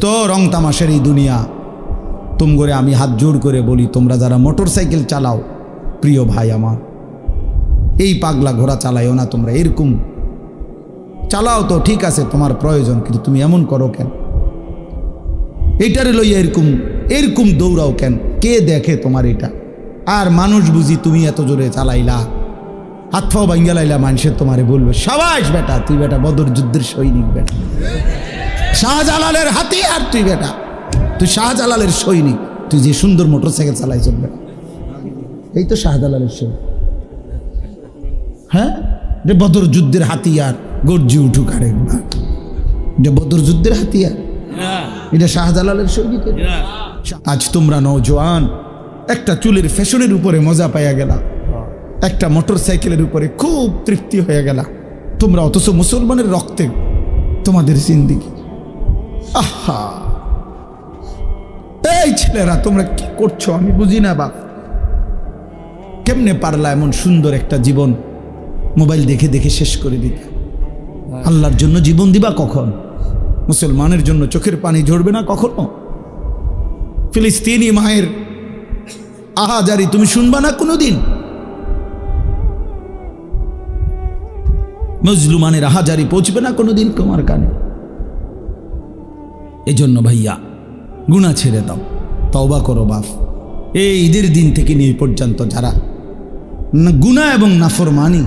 দোস্ত রং তামাশের এই দুনিয়া তুম করে আমি হাত জোড় করে বলি, তোমরা যারা মোটর সাইকেল চালাও প্রিয় ভাই আমার, এই পাগলা ঘোড়া চালাইও না তোমরা। এরকম চালাও তো ঠিক আছে, তোমার প্রয়োজন, কিন্তু তুমি এমন করো কেন? এইটারে লইয়া এরকম এরকম দৌড়াও কেন? কে দেখে তোমার এটা? আর মানুষ বুঝি তুমি এত জোরে চালাইলা, হাত ফাও ভাঙ্গা লাইলা, মানুষের তোমারে বলবে সাবাস বেটা, তুই বেটা বদর যুদ্ধের সৈনিক বেটা, শাহজালালের হাতিয়ার তুই বেটা, তুই শাহজালালের সৈনিক, তুই যে সুন্দর মোটর সাইকেল চালাইছ বেটা, এই তো শাহজালালের সৈনিক। হ্যাঁ, যে বদর যুদ্ধের হাতিয়ার, গর্জি উঠুক আরে যে বদর যুদ্ধের হাতিয়ার, এটা শাহজালালের সৈনিক। আজ তোমরা নওজোয়ান একটা চুলের ফ্যাশনের উপরে মজা পাইয়া গেলা, একটা মোটর সাইকেলের উপরে খুব তৃপ্তি হয়ে গেলা তোমরা, অথচ মুসলমানের রক্তে তোমাদের জিন্দেগি। আহা, এই ছেলেরা তোমরা কি করছো আমি বুঝি না বাপ। কেমনে পারলা এমন সুন্দর একটা জীবন মোবাইল দেখে দেখে শেষ করে দিতে? আল্লাহর জন্য জীবন দিবা কখন? মুসলমানের জন্য চোখের পানি ঝরবে না কখনো? ফিলিস্তিনি মায়ের আহাজারি তুমি শুনবা না কোনোদিন? মজলুমানের আহাজারি পৌঁছবে না কোনোদিন তোমার কানে? এই জন্য ভাইয়া গুনাহ ছেড়ে দাও, তওবা করো বাপ। এই ঈদের দিন থেকে নিয়ে পর্যন্ত যারা গুনাহ এবং নাফরমানি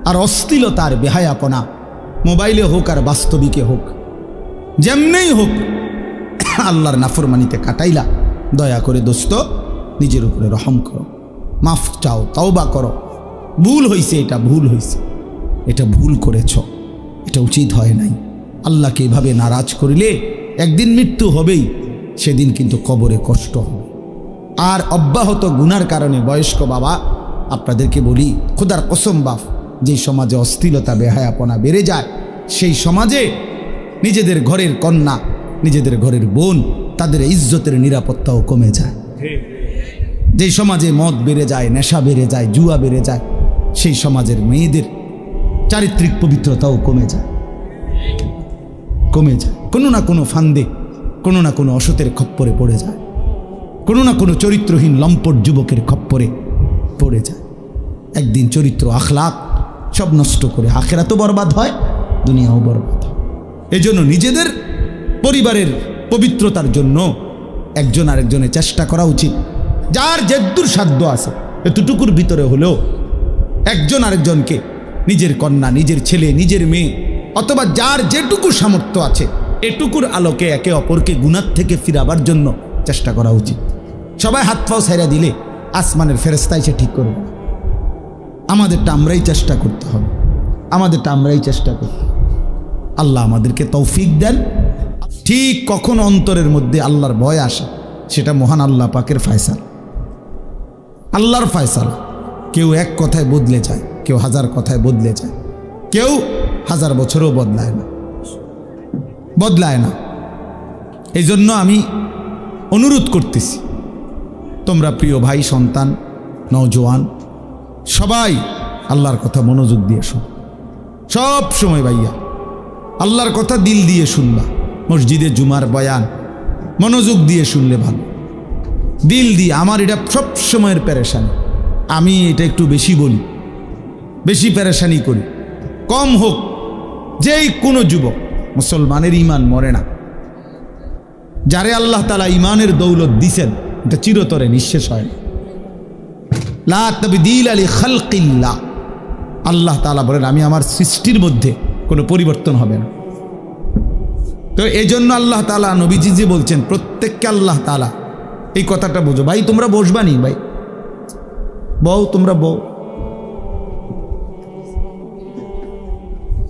আর অশ্লীলতার বেহায়াপনা, মোবাইলে হোক আর বাস্তবিকে হোক, যেমনেই হোক আল্লাহর নাফরমানিতে কাটাইলা, দয়া করে দোস্ত নিজের উপরে রহম করো, মাফ চাও, তওবা করো। ভুল হয়েছে, এটা ভুল হয়েছে, এটা ভুল করেছ, এটা উচিত হয় নাই। আল্লাহকে এভাবে নারাজ করিলে একদিন মৃত্যু হবেই, সেদিন কিন্তু কবরে কষ্ট হবে। আর অব্যাহত গুনার কারণে বয়স্ক বাবা আপনাদেরকে বলি, খোদার কসম বাপ, যেই সমাজে অশ্লীলতা বেহায়াপনা বেড়ে যায়, সেই সমাজে নিজেদের ঘরের কন্যা, নিজেদের ঘরের বোন, তাদের ইজ্জতের নিরাপত্তাও কমে যায়। যেই সমাজে মদ বেড়ে যায়, নেশা বেড়ে যায়, জুয়া বেড়ে যায়, সেই সমাজের মেয়েদের চারিত্রিক পবিত্রতাও কমে যায়, কমে যায়। কোনো না কোনো ফান্দে, কোনো না কোনো অসতের খপ্পরে পড়ে যায়, কোনো না কোনো চরিত্রহীন লম্পট যুবকের খপ্পরে পড়ে যায়। একদিন চরিত্র আখলাক সব নষ্ট করে আখিরাতও বরবাদ হয়, দুনিয়াও বরবাদ হয়। এজন্য নিজেদের পরিবারের পবিত্রতার জন্য একজন আরেকজনের চেষ্টা করা উচিত। যার যেদূর সাধ্য আছে এতটুকুর ভিতরে হলেও একজন আরেকজনকে, নিজের কন্যা, নিজের ছেলে, নিজের মেয়ে, অথবা যার যেটুকু সামর্থ্য আছে এটুকুর আলোকে একে অপরকে গুনাহ থেকে ফিরাবার জন্য চেষ্টা করা উচিত। সবাই হাত পাও ছাইরা দিলে আসমানের ফেরেশতা এসে ঠিক করবে না। আমাদেরটা আমরাই চেষ্টা করতে হবে, আমাদেরটা আমরাই চেষ্টা করতে হবে। আল্লাহ আমাদেরকে তৌফিক দেন। ঠিক কখন অন্তরের মধ্যে আল্লাহর ভয় আসে সেটা মহান আল্লাহ পাকের ফয়সালা, আল্লাহর ফয়সালা। কেউ এক কথায় বদলে যায়, কেউ হাজার কথায় বদলে যায়, কেউ হাজার বছরও বদলায় না, বদলায় না। এই জন্য আমি অনুরোধ করতেছি, তোমরা প্রিয় ভাই, সন্তান, নওজোয়ান সবাই আল্লাহর কথা মনোযোগ দিয়ে শোন। সব সময় ভাইয়া আল্লাহর কথা দিল দিয়ে শুনবা। মসজিদে জুমার বয়ান মনোযোগ দিয়ে শুনলে ভালো, দিল দিয়ে। আমার এটা সব সময়ের পেরেশানি, আমি এটা একটু বেশি বলি, বেশি পেরেশানি করি। কম হোক, যেই কোনো যুবক, মুসলমানের ইমান মরে না। যারে আল্লাহ তাআলা ইমানের দৌলত দিছেন, এটা চিরতরে নিঃশেষ হয় না। লা তাবদীলা লিখালকিল্লাহ, আল্লাহ তাআলা বলেন আমি আমার সৃষ্টির মধ্যে কোনো পরিবর্তন হবে না। তো এই জন্য আল্লাহ তাআলা নবীজি যে বলছেন প্রত্যেককে আল্লাহ তাআলা, এই কথাটা বুঝো ভাই। তোমরা বসবানি ভাই, বউ, তোমরা বউ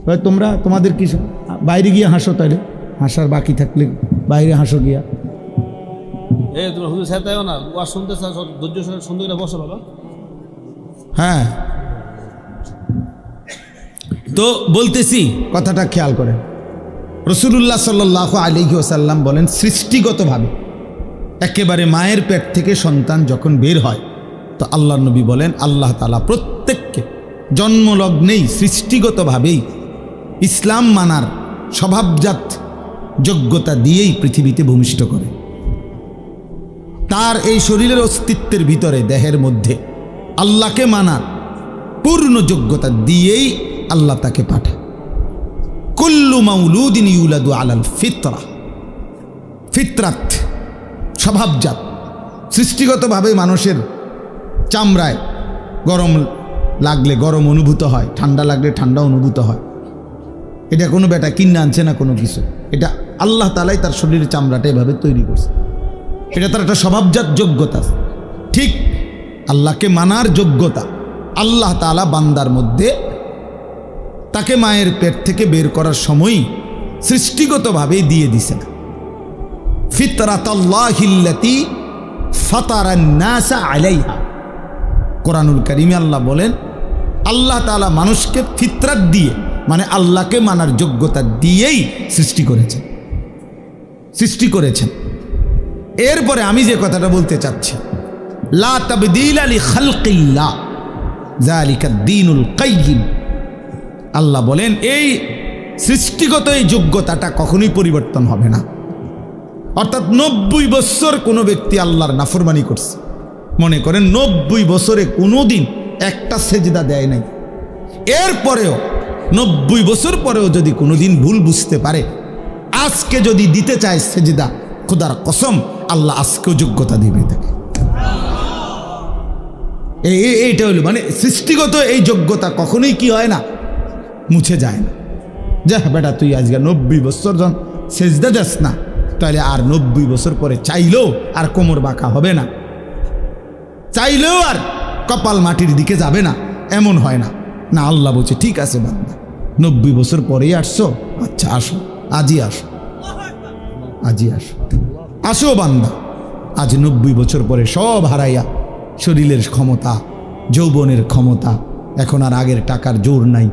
ভাই, তোমরা তোমাদের কি বাইরে গিয়ে হাসো, তাইলে হাসার বাকি থাকলে বাইরে হাসো গিয়া। হ্যাঁ, তো বলতেছি কথাটা খেয়াল করেন। রাসূলুল্লাহ সাল্লাল্লাহু আলাইহি ওয়াসাল্লাম বলেন, সৃষ্টিগতভাবে একেবারে মায়ের পেট থেকে সন্তান যখন বের হয়, তো আল্লাহর নবী বলেন আল্লাহ তাআলা প্রত্যেককে জন্মলগ্নেই সৃষ্টিগতভাবেই ইসলাম মানার স্বভাবজাত যোগ্যতা দিয়েই পৃথিবীতে ভূমিষ্ঠ করে। তার এই শরীরের অস্তিত্বের ভিতরে, দেহের মধ্যে আল্লাহকে মানার পূর্ণ যোগ্যতা দিয়েই আল্লাহ তাকে পাঠায়। কুল্লু মাউলুদিন ইউলাদু আলাল ফিতরা, ফিতরাত স্বভাবজাত, সৃষ্টিগতভাবে মানুষের চামড়ায় গরম লাগলে গরম অনুভূত হয়, ঠান্ডা লাগলে ঠান্ডা অনুভূত হয়। এটা কোনো বেটা কিনে আনছে না কোনো কিছু, এটা আল্লাহ তাআলাই তার শরীরের চামড়াটা এভাবে তৈরি করছে। এটা তার একটা স্বভাবজাত যোগ্যতা। ঠিক আল্লাহকে মানার যোগ্যতা আল্লাহ তাআলা বান্দার মধ্যে তাকে মায়ের পেট থেকে বের করার সময়ই সৃষ্টিগতভাবে দিয়ে দিছেন। ফিতরাতাল্লাহিল্লাতী ফাতারান নাসা আলাইহা, কোরআনুল কারীমে আল্লাহ বলেন আল্লাহ তাআলা মানুষকে ফিতরাত দিয়ে, মানে আল্লাহকে মানার যোগ্যতা দিয়েই সৃষ্টি করেছেন। এরপরে আমি যে কথাটা বলতে চাচ্ছি, লা তাবদীলা লিখালকিল্লাহ যালিকা দ্বীনুল কাইয়্যিম, আল্লাহ বলেন এই সৃষ্টিগত এই যোগ্যতাটা কখনোই পরিবর্তন হবে না। অর্থাৎ 90 বছর কোনো ব্যক্তি আল্লাহর নাফরমানি করছে, মনে করেন 90 বছরে কোনো দিন একটা সেজদা দেয় নাই, এরপরেও 90 বছর পরেও যদি কোনোদিন ভুল বুঝতে পারে, আজকে যদি দিতে চায় সেজদা, খোদার কসম আল্লাহ আজকেও যোগ্যতা দিবে তাকে। এইটা হলো মানে সৃষ্টিগত এই যোগ্যতা কখনোই কি হয় না, মুছে যায় না। যা বেটা তুই আজকে 90 বছর যখন সেজদা যাস না, তাহলে আর 90 বছর পরে চাইলেও আর কোমর বাঁকা হবে না, চাইলেও আর কপাল মাটির দিকে যাবে না, এমন হয় না। না, আল্লাহ বলছে ঠিক আছে বান্দা, 90 বছর পরেই আসছো, আচ্ছা আসো, আজই আসো, আসো বান্দা। আজ 90 বছর পরে সব হারাইয়া শরীরের ক্ষমতা, যৌবনের ক্ষমতা, এখন আর আগের টাকার জোর নাই,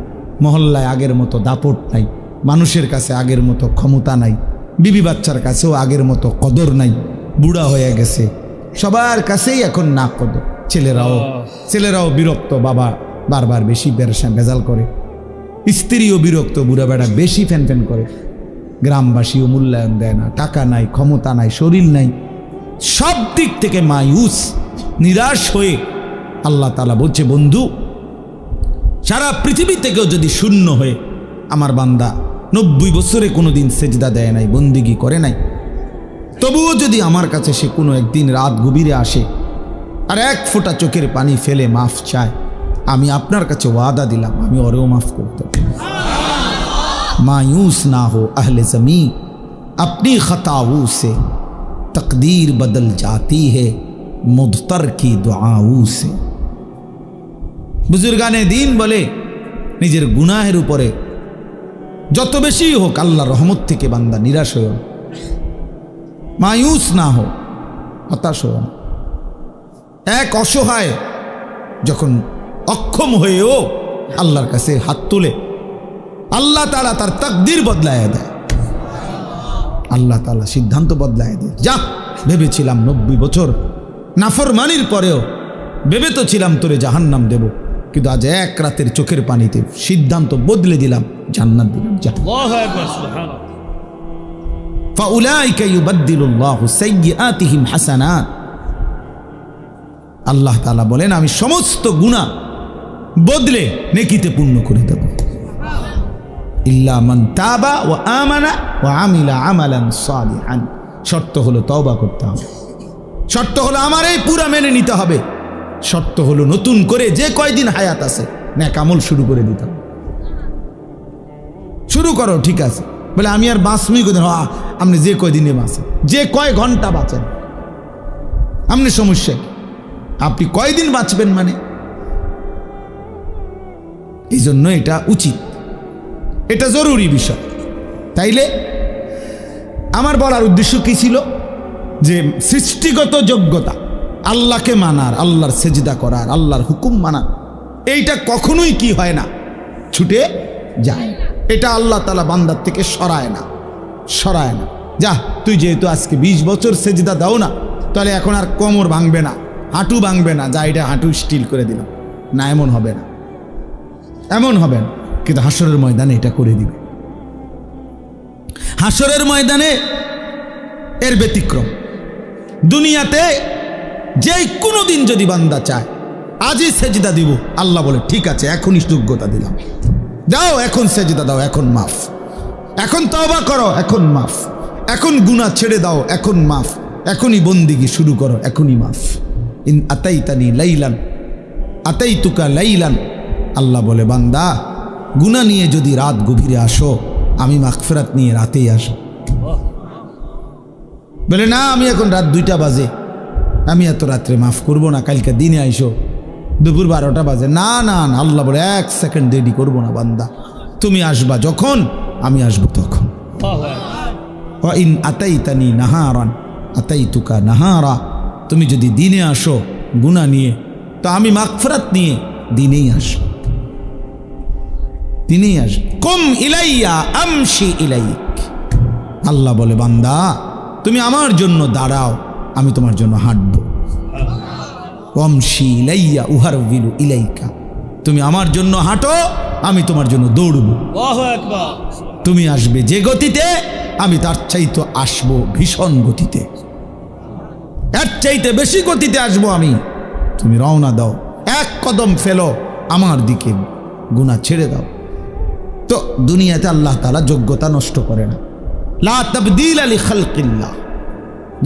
মহল্লায় আগের মতো দাপট নাই, মানুষের কাছে আগের মতো ক্ষমতা নাই, বিবি বাচ্চার কাছেও আগের মতো কদর নাই, বুড়া হয়ে গেছে, সবার কাছেই এখন না কদর। ছেলেরাও বিরক্ত, বাবা বারবার বেশি ভেজাল করে, স্ত্রীও বিরক্ত, বুড়া বেড়া বেশি ফ্যান করে, গ্রামবাসীও মূল্যায়ন দেয় না, টাকা নাই, ক্ষমতা নাই, শরীর নাই, সব দিক থেকে মায়ুস, নিরাশ হয়ে আল্লাহ তাআলা বলছে বন্ধু, সারা পৃথিবী থেকেও যদি শূন্য হয়ে আমার বান্দা 90 বছরে কোনোদিন সেজদা দেয় নাই, বন্দিগি করে নাই, তবুও যদি আমার কাছে সে কোনো একদিন রাত গভীরে আসে আর এক ফোঁটা চোখের পানি ফেলে মাফ চায়, আমি আপনার কাছে ওয়াদা দিলাম আমি ওরেও মাফ করতে। मायूस ना हो अहले ज़मीं, अपनी ख़ताओं से तकदीर बदल जाती है मुद्तर की दुआओं से। बुजुर्गाने दीन बोले निजेर गुनाहेर उपरे যত বেশি হোক আল্লাহর রহমত থেকে বান্দা নিরাশ হও, মায়ুস না হো, হতাশ হও না। এক অসহায় যখন অক্ষম হয়েও আল্লাহর কাছে হাত তুলে, আল্লাহ তাআলা তার তাকদীর বদলায় দেয়, আল্লাহ তাআলা সিদ্ধান্ত বদলায় দেয়। যা ভেবেছিলাম 90 বছর নাফরমানির পরেও ভেবে তো ছিলাম তোরে জাহান্নাম দেব, কিন্তু আজ এক রাতের চোখের পানিতে সিদ্ধান্ত বদলে দিলাম, জান্নাত দিলাম। যা আল্লাহু আকবার, সুবহানাল্লাহ। ফাউলাইকা ইউবাদদিলুল্লাহু সাইয়্যাতিহিম হাসানাত, আল্লাহ তাআলা বলেন আমি সমস্ত গুনাহ বদলে নেকিতে পূর্ণ করে দেব। ইল্লা মান তাবা ওয়া আমানা ওয়া আমিলা আমালান সালিহান, শর্ত হলো তওবা করতে হবে, শর্ত হলো আমার এই পুরা মেনে নিতে হবে, শর্ত হলো নতুন করে যে কয়দিন হায়াত আছে নেক আমল শুরু করে দিতে হবে। শুরু করো, ঠিক আছে, বলে আমি আর বাঁচবই কদিন, আপনি যে কয়দিনে বাঁচেন, যে কয় ঘন্টা বাঁচেন, আপনি সমস্যা কি, আপনি কয়দিন বাঁচবেন, মানে এই জন্য এটা উচিত, এটা জরুরি বিষয়। তাইলে আমার বলার উদ্দেশ্য কি ছিল, যে সৃষ্টিগত যোগ্যতা আল্লাহকে মানার, আল্লাহর সেজদা করার, আল্লাহর হুকুম মানার, এইটা কখনোই কি হয় না, ছুটে যায়। এটা আল্লাহ তাআলা বান্দার থেকে সরায় না। যা তুই যেহেতু আজকে 20 বছর সেজদা দাও না, তাহলে এখন আর কোমর ভাঙবে না, হাঁটু ভাঙবে না, যা এটা হাঁটু স্টিল করে দিলাম, না এমন হবে না, কিন্তু হাসরের ময়দানে এটা করে দিবে। হাসরের ময়দানে এর ব্যতিক্রম। দুনিয়াতে যে কোনো দিন যদি বান্দা চায় আজই সেজদা দিব, আল্লাহ বলে ঠিক আছে এখনই যোগ্যতা দিলাম, দাও এখন সেজদা দাও, এখন মাফ, এখন তওবা করো, এখন মাফ, এখন গুনাহ ছেড়ে দাও, এখন মাফ, এখনই বন্দিগি শুরু করো, এখনই মাফ। ইন আতাইতানি লাইলান আতাইতুকা লাইলান, আল্লাহ বলে বান্দা গুনাহ নিয়ে যদি রাত গভীরে আসো আমি মাগফিরাত নিয়ে রাতেই আসো। বলে না আমি এখন রাত 2টা বাজে, আমি এত রাত্রে মাফ করবো না, কালকে দিনে আইসো, দুপুর 12টা বাজে, না না না, আল্লাহ বলে 1 সেকেন্ড দেরি করবো না বান্দা, তুমি আসবা যখন আমি আসবো তখন। ওয়া ইন আতাইতানি নাহারান আতাইতুকা নাহারা, তুমি যদি দিনে আসো গুনাহ নিয়ে তো আমি মাগফিরাত নিয়ে দিনেই আসো, দিনেই আসো। কুম ইলাইয়া আমশি ইলাইক, আল্লাহ বলে বান্দা তুমি আমার জন্য দাঁড়াও, আমি তোমার জন্য হাঁটবো। আমশি ইলাইয়া উহারবিলু ইলাইকা, তুমি আমার জন্য হাঁটো, আমি তোমার জন্য দৌড়বো। তুমি আসবে যে গতিতে আমি তার চাইতে আসবো ভীষণ গতিতে, এর চাইতে বেশি গতিতে আসবো আমি। তুমি রওনা দাও, 1 কদম ফেলো আমার দিকে, গুনাহ ছেড়ে দাও। তো দুনিয়াতে আল্লাহ তাআলা যোগ্যতা নষ্ট করে না। লা তাবদীলা লিখালকিল্লাহ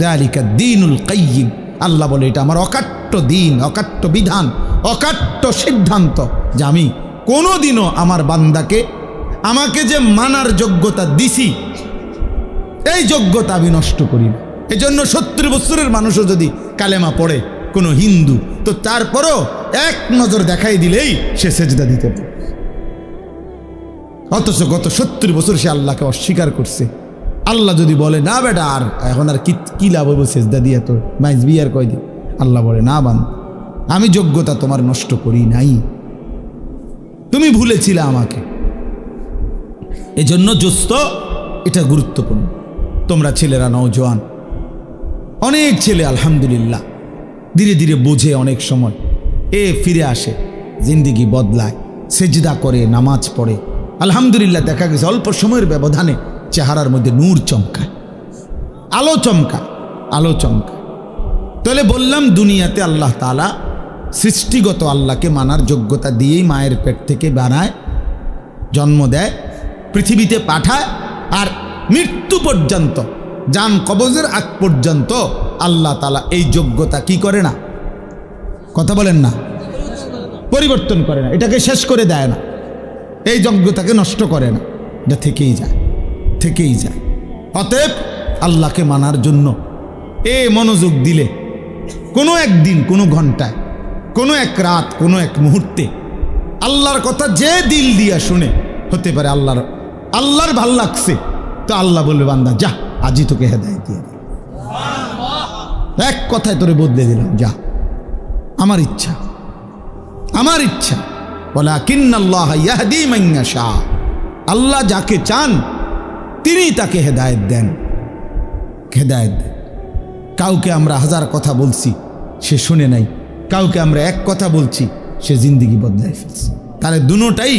যালিকা দ্বীনুল কাইয়্যিম, আল্লাহ বলে এটা আমার অকাট্য দিন, অকাট্য বিধান, অকাট্য সিদ্ধান্ত যে আমি কোনোদিনও আমার বান্দাকে আমাকে যে মানার যোগ্যতা দিছি এই যোগ্যতা আমি নষ্ট করি না। এজন্য 70 বছরের মানুষও যদি কালেমা পড়ে কোনো হিন্দু, তো তারপরও 1 নজর দেখাই দিলেই সে সেজদা দিতে পারে, অথচ গত 70 বছর সে আল্লাহকে অস্বীকার করছে। আল্লাহ যদি বলে না বেটা আর এখন আর কি লাভ হইব সেজদা দিয়ে, তো মাইজ বিয়ার কয়দিন, আল্লাহ বলে না বান আমি যোগ্যতা তোমার নষ্ট করি নাই, তুমি ভুলেছিলে আমাকে। এজন্য জোস্ত এটা গুরুত্বপূর্ণ। তোমরা ছেলেরা নওজোয়ান, অনেক ছেলে আলহামদুলিল্লাহ ধীরে ধীরে বোঝে, অনেক সময় ফিরে আসে, জিন্দিগি বদলায়, সেজদা করে, নামাজ পড়ে, আলহামদুলিল্লাহ দেখা গেছে অল্প সময়ের ব্যবধানে চেহারার মধ্যে নূর চমকায়, আলো চমকায়, আলো চমকায়। তাহলে বললাম দুনিয়াতে আল্লাহ তাআলা সৃষ্টিগত আল্লাহকে মানার যোগ্যতা দিয়েই মায়ের পেট থেকে বানায়, জন্ম দেয়, পৃথিবীতে পাঠায়, আর মৃত্যু পর্যন্ত, জান কবজের আগ পর্যন্ত আল্লাহ তাআলা এই যোগ্যতা কি করে না, কথা বলেন না, পরিবর্তন করে না, এটাকে শেষ করে দেয় না, এই যোগ্যতাকে নষ্ট করে না, এটা থেকেই যায়, থেকেই যায়। অতএব আল্লাহকে মানার জন্য মনোযোগ দিলে কোনো একদিন, কোনো ঘন্টায়, কোনো এক রাত, কোনো এক মুহূর্তে আল্লাহর কথা যে দিল দিয়া শুনে, হতে পারে আল্লাহর ভাল লাগছে, তো আল্লাহ বলবে বান্দা যা আজই তোকে হেদায়েত দিয়ে দিলাম, এক কথায় তোরে বদলে দিলাম, যা আমার ইচ্ছা, আমার ইচ্ছা। ওয়ালাকিন্নাল্লাহ ইয়াহদি মান ইয়াশা, আল্লাহ যাকে চান তিনি তাকে হেদায়েত দেন, হেদায়েত দেন। কাউকে আমরা 1000 কথা বলছি সে শুনে নাই, কাউকে আমরা 1 কথা বলছি সে জিন্দিগি বদলাই ফেলছে। তাহলে দুটোটাই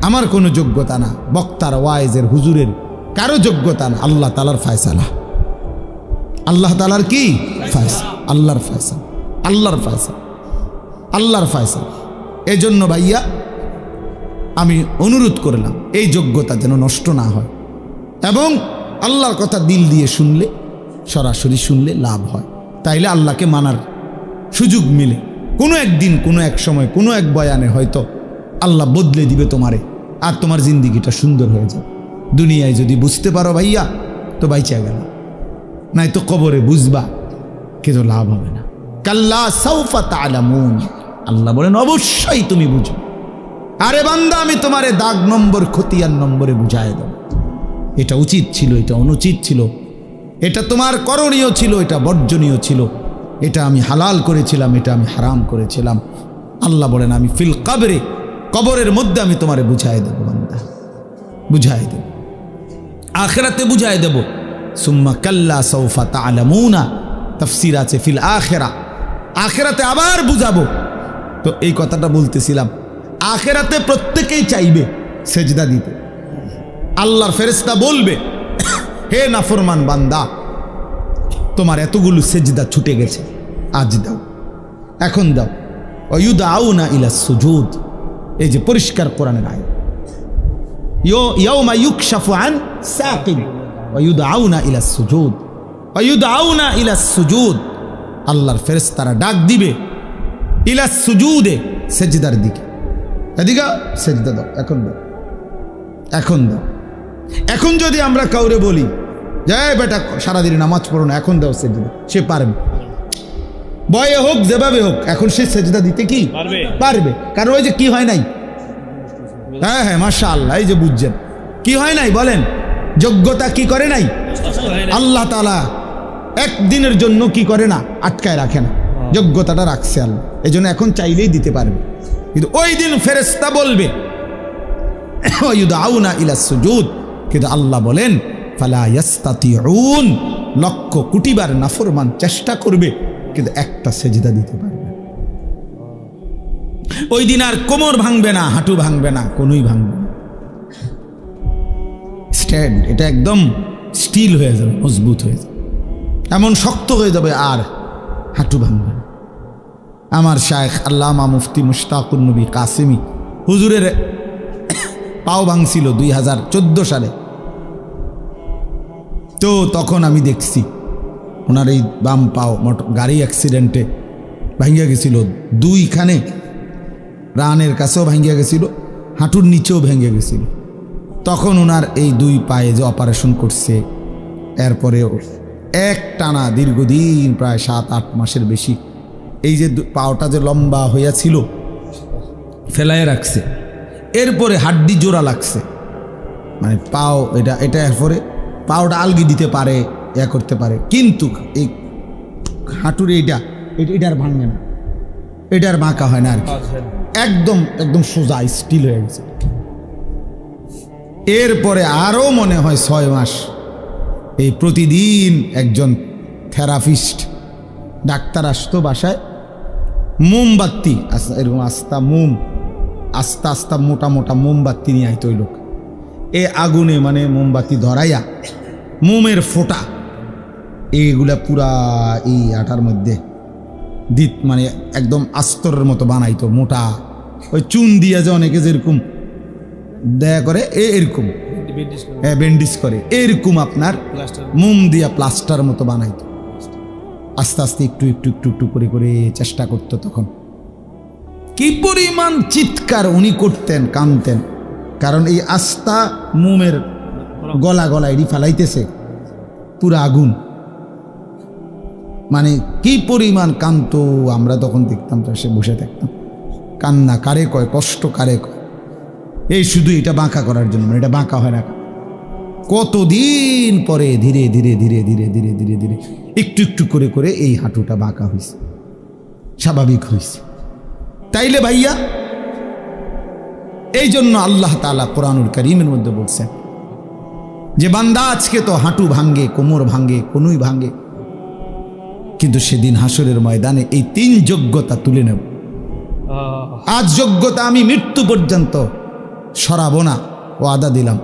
আমার কোনো যোগ্যতা না, বক্তার, ওয়াইজের, হুজুরের কারো যোগ্যতা না, আল্লাহ তাআলার ফয়সালা। আল্লাহ তাআলার কি ফয়সালা? আল্লাহর ফয়সালা, আল্লাহর ফয়সালা, আল্লাহর ফয়সালা। এই জন্য ভাইয়া আমি অনুরোধ করলাম এই যোগ্যতা যেন নষ্ট না হয়, এবং আল্লাহর কথা দিল দিয়ে শুনলে, সরাসরি শুনলে লাভ হয়, তাইলে আল্লাহকে মানার সুযোগ মিলে। কোনো একদিন, কোনো এক সময়, কোনো এক বয়ানে হয়তো আল্লাহ বদলে দিবে তোমারে, আর তোমার জিন্দিগিটা সুন্দর হয়ে যাবে। দুনিয়ায় যদি বুঝতে পারো ভাইয়া তো বাইচা গেল, নাই তো কবরে বুঝবা কিন্তু লাভ হবে না। কাল্লা সাউফা তা'লামুন, আল্লাহ বলেন অবশ্যই তুমি বুঝো। আরে বান্দা আমি তোমারে দাগ নম্বর, খতিয়ান নম্বরে বুঝায় দেব, এটা উচিত ছিল, এটা অনুচিত ছিল, এটা তোমার করণীয় ছিল, এটা বর্জনীয় ছিল, এটা আমি হালাল করেছিলাম, এটা আমি হারাম করেছিলাম। আল্লাহ বলেন আমি ফিল কবরে, কবরের মধ্যে আমি তোমারে বুঝায় দেব বান্দা, বুঝায় দেব, আখিরাতে বুঝায় দেব। সুম্মা কাল্লা সাউফা তা'লামুনা, তাফসীর আছে ফিল আখিরা, আখিরাতে আবার বুঝাবো। তো এই কথাটা বলতেছিলাম, আখিরাতে প্রত্যেকেই চাইবে সেজদা দিতে, আল্লাহর ফেরেশতা বলবে হে নাফরমান বান্দা, তোমার এতগুলো সেজদা ছুটে গেছে, আজ দাও, এখন দাও। ওয়ায়ুদআউনা ইলা সুজুদ, এই যে পরিষ্কার কোরআনের আয়াত, ইয়াউমা ইউকশাফু আন সাকিন ওয়ায়ুদআউনা ইলা সুজুদ, ওয়ায়ুদআউনা ইলা সুজুদ, আল্লাহর ফেরেশতারা ডাক দিবে ইলা সুজুদে, সেজদার দিকে। এদিকে সেজদা দাও, এখন দাও, এখন দাও। এখন যদি আমরা কাউরে বলি যে বেটা সারাদিন নামাজ পড়ো না, এখন দাও সেজদা, সে পারবে, বয়ে হোক যেভাবে হোক, এখন সে সেজদা দিতে কি পারবে। কারণ ওই যে কি হয় নাই, হ্যাঁ হ্যাঁ মাশাআল্লাহ, এই যে বুঝছেন কি হয় নাই বলেন, যোগ্যতা কি করে নাই আল্লাহ তাআলা একদিনের জন্য কি করে না, আটকায় রাখে না, যোগ্যতাটা রাখছে আল্লাহ, এই জন্য এখন চাইলেই দিতে পারবে। কিন্তু ওই দিন ফেরেশতা বলবে ওয়ায়ুদআউনা ইলা সুজুদ, কিন্তু আল্লাহ বলেন ফালা ইয়াস্তাতিউন, লক্ষ কোটিবার নাফরমান চেষ্টা করবে কিন্তু একটা সেজদা দিতে পারবে। ওই দিন আর কোমর ভাঙবে না, হাঁটু ভাঙবে না, কোনোই ভাঙবে না, স্ট্যান্ড এটা একদম স্টিল হয়ে যাবে, মজবুত হয়ে যাবে, এমন শক্ত হয়ে যাবে, আর হাঁটু ভাঙবে না। আমার শায়েখ আল্লামা মুফতি মুশতাকুন নবী কাসেমি হুজুরের পাও ভাঙছিল 2014 সালে। তো তখন আমি দেখছি ওনার এই বাম পাও গাড়ি অ্যাক্সিডেন্টে ভাঙ্গিয়া গেছিল, দুইখানে রানের কাছেও ভাঙ্গিয়া গেছিল, হাঁটুর নিচেও ভেঙে গেছিল। তখন ওনার এই দুই পায়ে যে অপারেশন করছে, এরপরে এক টানা দীর্ঘদিন প্রায় 7-8 মাসের বেশি এই যে পাওটা যে লম্বা হইয়াছিল ফেলায় রাখছে, এরপরে হাড্ডি জোড়া লাগছে, মানে পাও এটা এরপরে পাওটা আলগি দিতে পারে, করতে পারে, কিন্তু এই হাঁটুর এটা আর ভাঙে না, এটা আর বাঁকা হয় না আর কি, একদম একদম সোজা স্টিল হয়ে গেছে। এরপরে আরও মনে হয় 6 মাস এই প্রতিদিন একজন থেরাপিস্ট ডাক্তার আসতো বাসায়, মোমবাতি এরকম আস্তা আস্তা মোটা মোটা মোমবাতি নিয়ে আইতো ওই লোক, এ আগুনে মানে মোমবাতি ধরাইয়া মোমের ফোঁটা এইগুলা পুরা এই আটার মধ্যে দিত, মানে একদম আস্তরের মতো বানাইতো মোটা, ওই চুন দিয়া যে অনেকে যেরকম দেয়া করে এরকম ব্যান্ডেজ করে, এরকম আপনার মোম দিয়া প্লাস্টার মতো বানাইতো। আস্তে আস্তে একটু একটু একটু একটু করে করে চেষ্টা করতো। তখন কি পরিমাণ চিৎকার উনি করতেন, কাঁদতেন, কারণ এই আস্তা মোমের গলা এডি ফালাইতেছে পুরা আগুন, মানে কি পরিমাণ কাঁদতো। আমরা তখন দেখতাম, তো সে বসে থাকতাম, কান্না কারে কয়, কষ্ট কারে কয়, এই শুধু এটা বাঁকা করার জন্য, এটা বাঁকা হয় না। কতদিন পরে ধীরে ধীরে ধীরে ধীরে ধীরে ধীরে ধীরে একটু একটু করে করে এই হাঁটুটা বাঁকা হয়েছে, স্বাভাবিক হয়েছে। তাইলে ভাইয়া, এই জন্য আল্লাহ তাআলা কোরআনুল কারীমের মধ্যে বলছেন যে বান্দা আজকে তো হাঁটু ভাঙ্গে, কোমর ভাঙ্গে, কনুই ভাঙ্গে, কিন্তু সেদিন হাসরের ময়দানে এই 3 যোগ্যতা তুলে নেব। আজ যোগ্যতা আমি মৃত্যু পর্যন্ত সরাবো না, ওয়াদা দিলাম,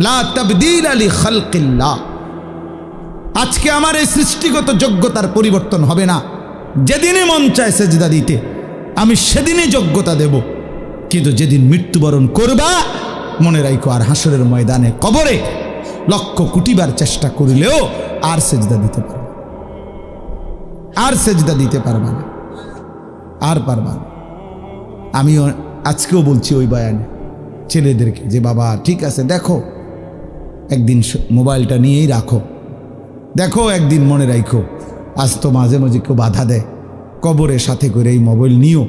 লা তাবদীলা লিখালকিল্লাহ। আজকে আমার এই সৃষ্টিগত যোগ্যতার পরিবর্তন হবে না। যেদিনই মন চায় সেজদা দিতে, আমি সেদিনই যোগ্যতা দেব, কিন্তু যেদিন মৃত্যুবরণ করবা, মনে রাখো আর হাসরের ময়দানে কবরে লক্ষ কোটিবার চেষ্টা করিলেও আর সেজদা দিতে পারবে, আর সেজদা দিতে পারবা না, আর পারবা না। আমি আজকেও বলছি ওই বয়ানে ছেলেদেরকে যে বাবা ঠিক আছে, দেখো একদিন মোবাইলটা নিয়েই রাখো, দেখো একদিন মনে রাখো, আজ তো মাঝে মাঝে কেউ বাধা দেয়, কবরের সাথে করে এই মোবাইল নিও,